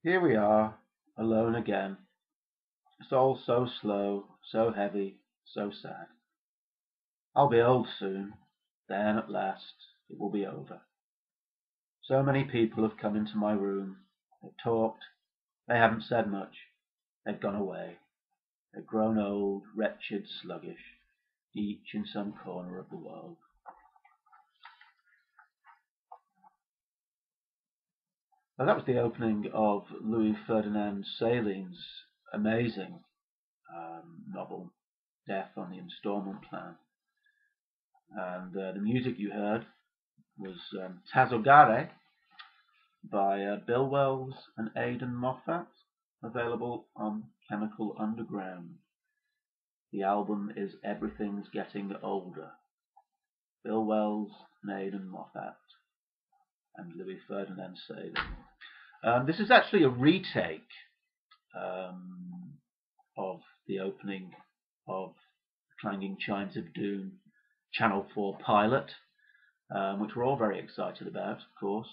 Here we are, alone again. It's all so slow, so heavy, so sad. I'll be old soon, then at last it will be over. So many people have come into my room. They've talked. They haven't said much. They've gone away. They've grown old, wretched, sluggish, each in some corner of the world. Now, that was the opening of Louis Ferdinand Céline's amazing novel, Death on the Instalment Plan. And the music you heard was Tazogare by Bill Wells and Aidan Moffat, available on Chemical Underground. The album is Everything's Getting Older. Bill Wells and Aidan Moffat and Louis Ferdinand Céline. This is actually a retake of the opening of Clanging Chimes of Doom Channel 4 pilot, which we're all very excited about, of course.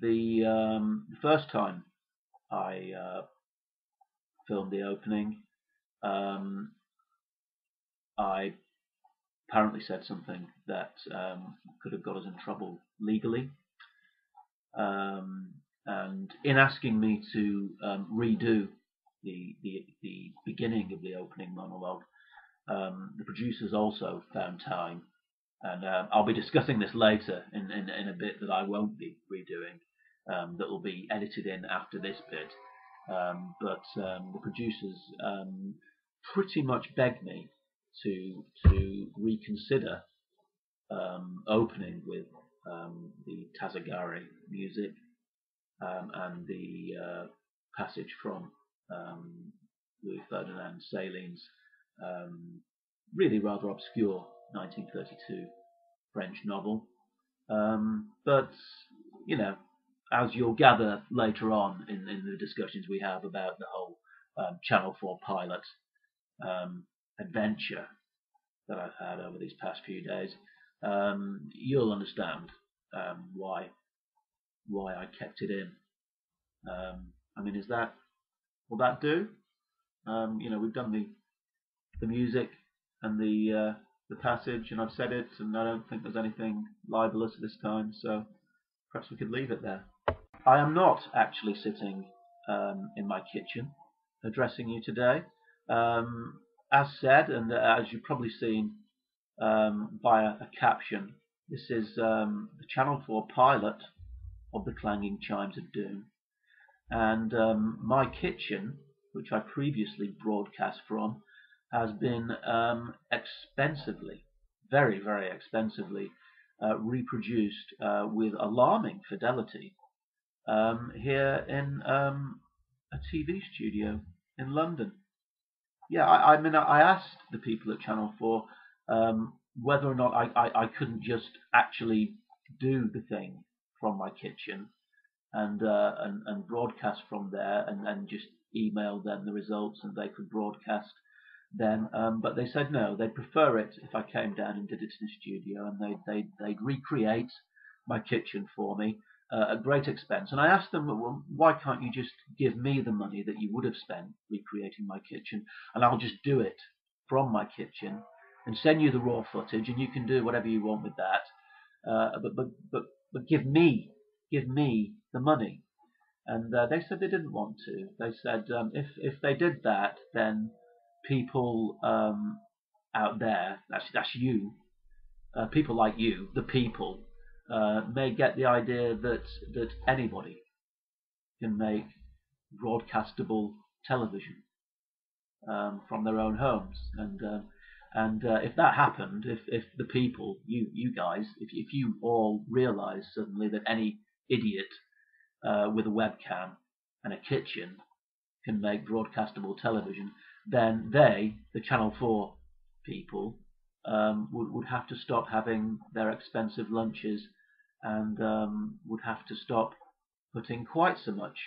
The first time I filmed the opening, I apparently said something that could have got us in trouble legally. And in asking me to redo the beginning of the opening monologue, the producers also found time, and I'll be discussing this later in a bit that I won't be redoing, that will be edited in after this bit. But the producers pretty much begged me to reconsider opening with the Tazagari music and the passage from Louis Ferdinand Céline's really rather obscure 1932 French novel. But, you know, as you'll gather later on in the discussions we have about the whole Channel 4 pilot adventure that I've had over these past few days, you'll understand why I kept it in. I mean, will that do? We've done the music and the passage, and I've said it, and I don't think there's anything libelous this time, so perhaps we could leave it there. I am not actually sitting in my kitchen addressing you today. As said, and as you've probably seen via a caption, this is the Channel 4 pilot of the Clanging Chimes of Doom. And my kitchen, which I previously broadcast from, has been expensively, very, very expensively reproduced with alarming fidelity here in a TV studio in London. Yeah, I mean, I asked the people at Channel 4 whether or not I couldn't just actually do the thing from my kitchen and broadcast from there, and just email them the results and they could broadcast them. But they said no, they'd prefer it if I came down and did it in a studio, and they'd recreate my kitchen for me at great expense. And I asked them, well, why can't you just give me the money that you would have spent recreating my kitchen, and I'll just do it from my kitchen and send you the raw footage, and you can do whatever you want with that. But give me the money. And they said they didn't want to. They said if they did that, then people out there, that's you, people like you, the people, may get the idea that anybody can make broadcastable television from their own homes. And if that happened, if the people, you guys, if you all realised suddenly that any idiot with a webcam and a kitchen can make broadcastable television, then they, the Channel 4 people, would have to stop having their expensive lunches, and would have to stop putting quite so much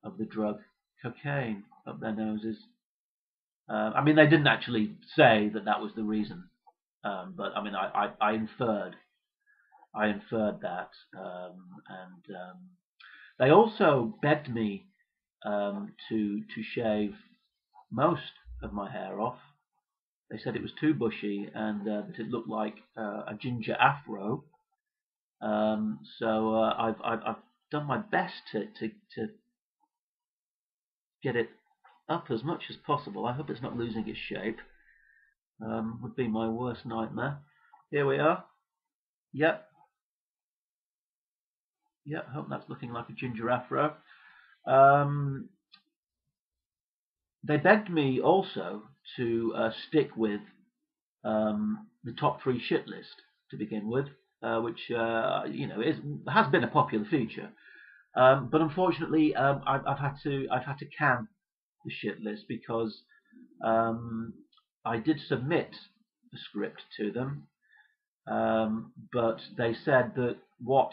of the drug cocaine up their noses. I mean, they didn't actually say that was the reason, but I mean, I inferred that, and They also begged me to shave most of my hair off. They said it was too bushy and that it looked like a ginger afro. So I've done my best to get it up as much as possible. I hope it's not losing its shape. Would be my worst nightmare. Here we are. Yep. Yep. Hope that's looking like a ginger afro. They begged me also to stick with the top 3 shit list to begin with, which has been a popular feature. But unfortunately, I've had to can the shit list because I did submit the script to them, but they said that what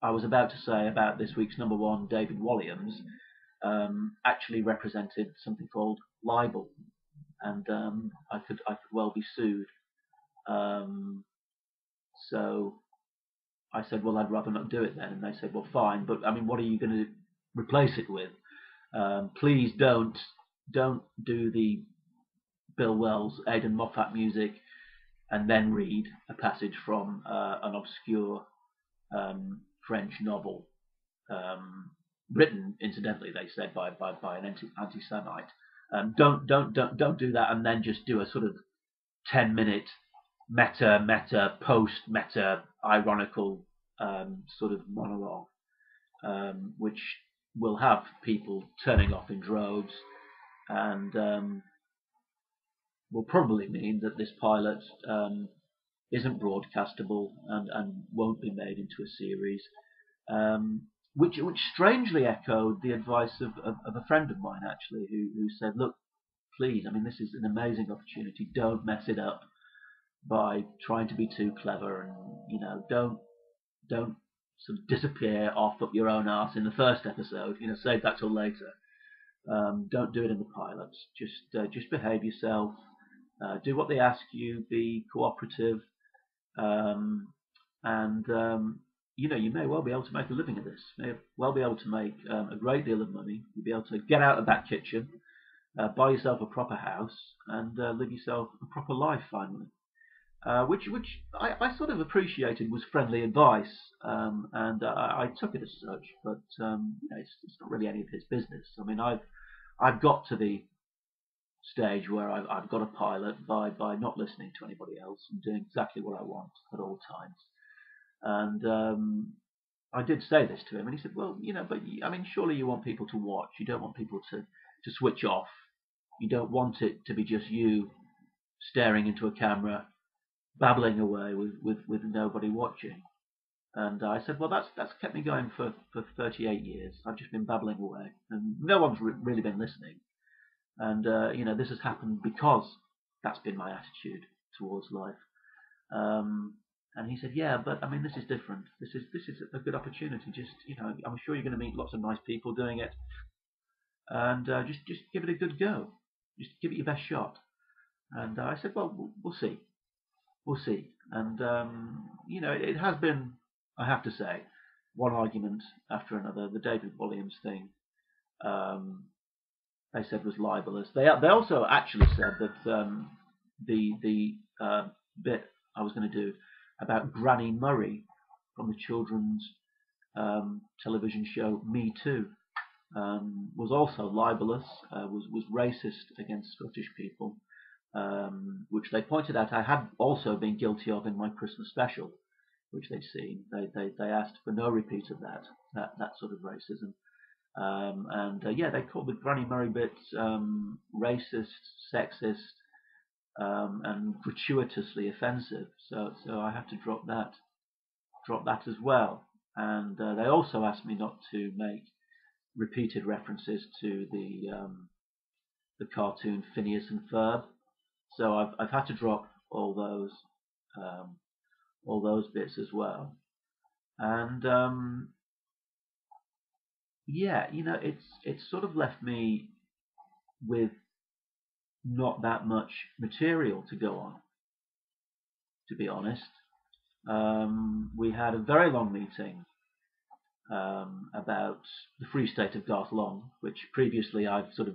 I was about to say about this week's number 1, David Walliams, actually represented something called libel, and I could well be sued. So I said, well, I'd rather not do it then, and they said, well, fine, but I mean, what are you going to replace it with? Please don't do the Bill Wells, Aidan Moffat music, and then read a passage from an obscure French novel, written, incidentally, they said by an anti-Semite. Don't do that, and then just do a sort of 10-minute meta post-meta ironical sort of monologue, which will have people turning off in droves, and will probably mean that this pilot isn't broadcastable and won't be made into a series, which strangely echoed the advice of a friend of mine, actually, who said, look, please, I mean, this is an amazing opportunity, don't mess it up by trying to be too clever, and don't sort of disappear off up your own arse in the first episode, save that till later. Don't do it in the pilots. Just behave yourself. Do what they ask you. Be cooperative, and you may well be able to make a living at this. You may well be able to make a great deal of money. You'll be able to get out of that kitchen, buy yourself a proper house, and live yourself a proper life finally. Which I sort of appreciated was friendly advice, and I took it as such. But it's not really any of his business. I mean, I've got to the stage where I've got a pilot by not listening to anybody else and doing exactly what I want at all times. And I did say this to him, and he said, well, but I mean, surely you want people to watch. You don't want people to switch off. You don't want it to be just you staring into a camera, babbling away with nobody watching. And I said, well, that's kept me going for 38 years. I've just been babbling away, and no one's really been listening. And this has happened because that's been my attitude towards life. And he said, yeah, but I mean, this is different. This is a good opportunity. Just I'm sure you're going to meet lots of nice people doing it, and just give it a good go. Just give it your best shot. And I said, well, we'll see. We'll see. And it has been, I have to say, one argument after another. The David Walliams thing, they said was libelous. They also actually said that the bit I was going to do about Granny Murray from the children's television show Me Too was also libelous, was racist against Scottish people. Which they pointed out I had also been guilty of in my Christmas special, which they'd seen. They asked for no repeat of that sort of racism. They called the Granny Murray bit racist, sexist, and gratuitously offensive. So I had to drop that as well. And they also asked me not to make repeated references to the cartoon Phineas and Ferb. So I've had to drop all those bits as well, and it's sort of left me with not that much material to go on, to be honest. We had a very long meeting about the Free State of Garth Long, which previously I've sort of,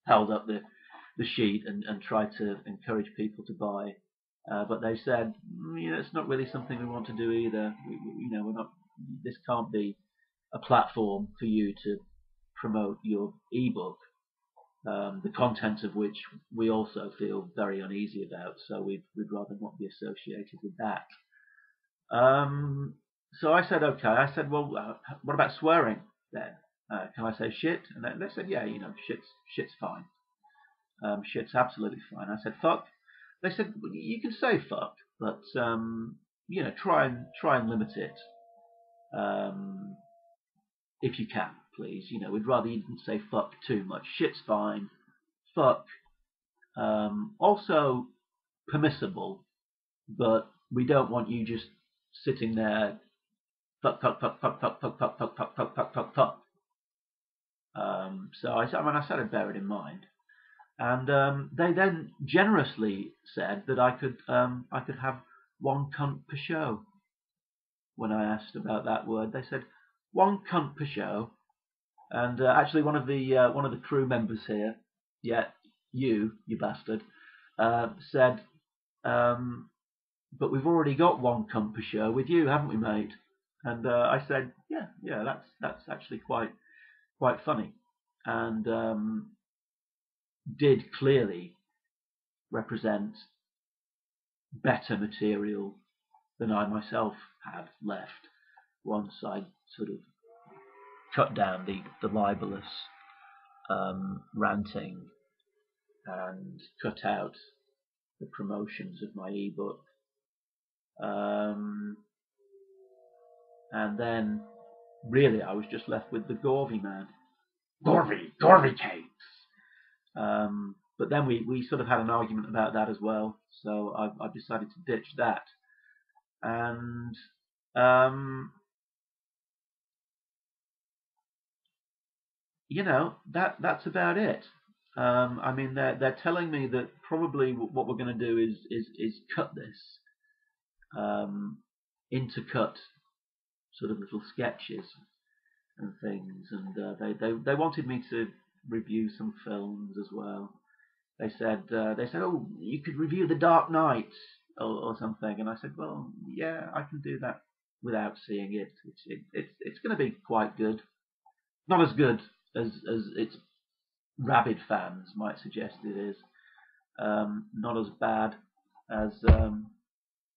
held up the sheet and tried to encourage people to buy. But they said, it's not really something we want to do either. We're not. This can't be a platform for you to promote your ebook, the contents of which we also feel very uneasy about. So we'd rather not be associated with that. So I said, okay. I said, well, what about swearing then? Can I say shit? And they said, yeah, shit's fine. Shit's absolutely fine. I said, fuck. They said, well, you can say fuck, but try and limit it if you can, please. We'd rather you didn't say fuck too much. Shit's fine. Fuck. Also permissible, but we don't want you just sitting there. Fuck, fuck, fuck, fuck, fuck, fuck, fuck, fuck, fuck, fuck, fuck, fuck, fuck. So I said I'd bear it in mind. And they then generously said that I could have one cunt per show. When I asked about that word, they said one cunt per show. And actually, one of the crew members here, you bastard, said, but we've already got one cunt per show with you, haven't we, mate? And I said, yeah, that's actually quite funny, and did clearly represent better material than I myself had left once I sort of cut down the libelous ranting and cut out the promotions of my ebook. And then really I was just left with the Gorvy man. Gorvy cakes. But then we sort of had an argument about that as well, so I decided to ditch that. And that's about it. I mean, they're telling me that probably what we're going to do is cut this, intercut sort of little sketches and things, and they wanted me to review some films as well. They said, oh, you could review The Dark Knight or something, and I said, well, yeah, I can do that without seeing it. It's going to be quite good, not as good as its rabid fans might suggest it is, not as bad as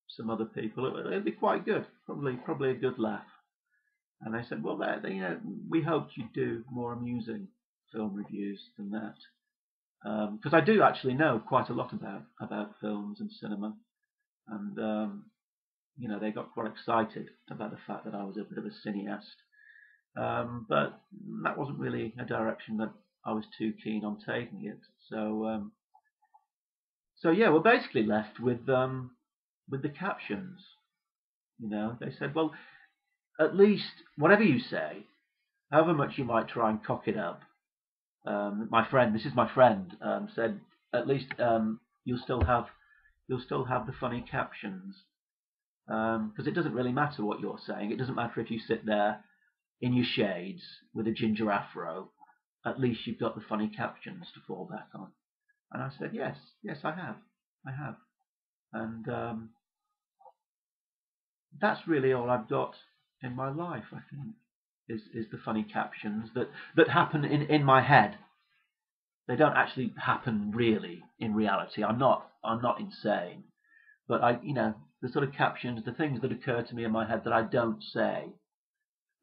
some other people. It'll be quite good, probably a good laugh. And they said, well, we hoped you'd do more amusing film reviews than that. Because I do actually know quite a lot about films and cinema. And, they got quite excited about the fact that I was a bit of a cineast. But that wasn't really a direction that I was too keen on taking it. So yeah, we're basically left with the captions. They said, well, at least whatever you say, however much you might try and cock it up, my friend said, at least you'll still have the funny captions, because it doesn't really matter what you're saying. It doesn't matter if you sit there in your shades with a ginger afro. At least you've got the funny captions to fall back on. And I said, yes, I have, and that's really all I've got in my life, I think, is the funny captions that happen in my head. They don't actually happen really in reality. I'm not insane, but the sort of captions, the things that occur to me in my head that I don't say,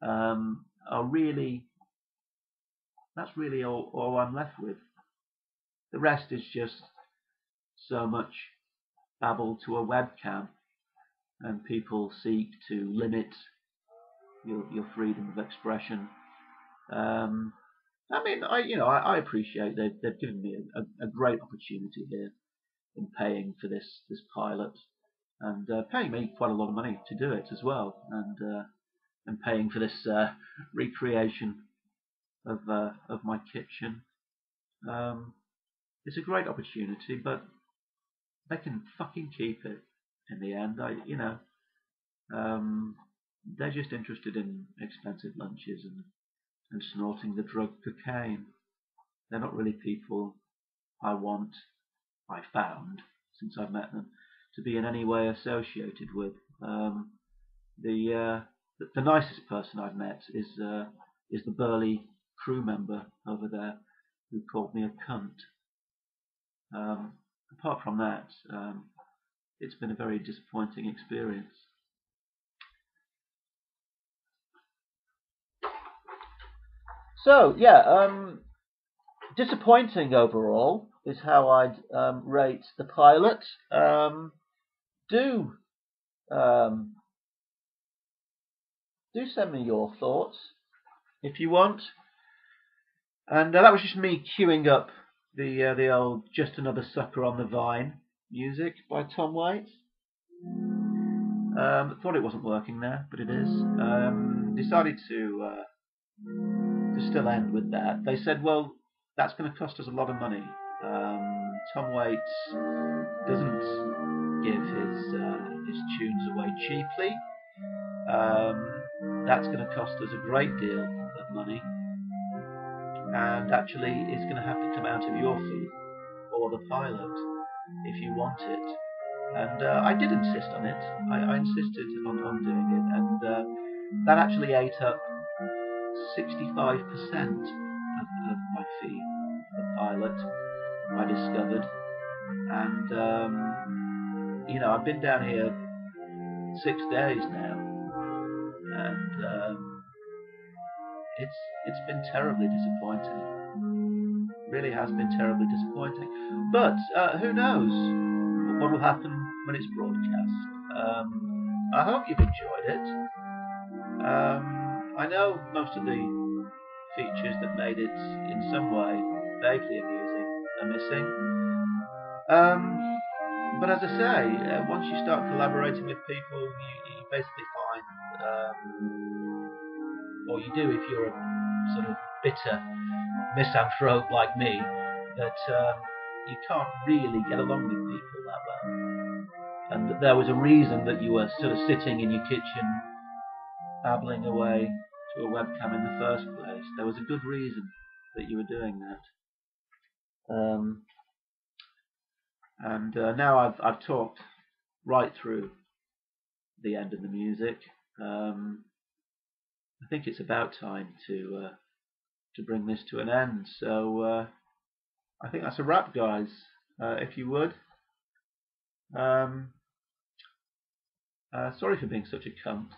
are really, that's really all I'm left with. The rest is just so much babble to a webcam, and people seek to limit your freedom of expression. I mean, I appreciate they've given me a great opportunity here in paying for this pilot, and paying me quite a lot of money to do it as well, and paying for this recreation of my kitchen. It's a great opportunity, but they can fucking keep it in the end. they're just interested in expensive lunches and snorting the drug cocaine. They're not really people I found, since I've met them, to be in any way associated with. The nicest person I've met is the burly crew member over there who called me a cunt. Apart from that, it's been a very disappointing experience. So yeah, disappointing overall is how I'd rate the pilot. Do send me your thoughts if you want. And that was just me queuing up the old "Just Another Sucker on the Vine" music by Tom Waits. Thought it wasn't working there, but it is. Decided to still end with that. They said, well, that's going to cost us a lot of money. Tom Waits doesn't give his tunes away cheaply. That's going to cost us a great deal of money, and actually it's going to have to come out of your fee or the pilot if you want it. And I did insist on it. I insisted on doing it, and that actually ate up 65% of my fee for the pilot, I discovered. And I've been down here 6 days now, and it's been terribly disappointing. Really has been terribly disappointing. But who knows what will happen when it's broadcast. I hope you've enjoyed it. I know most of the features that made it in some way vaguely amusing are missing. But as I say, once you start collaborating with people, you basically find, or you do if you're a sort of bitter misanthrope like me, that you can't really get along with people that well. And that there was a reason that you were sort of sitting in your kitchen babbling away to a webcam in the first place. There was a good reason that you were doing that. And now I've talked right through the end of the music. I think it's about time to bring this to an end. So I think that's a wrap, guys. If you would. Sorry for being such a cunt.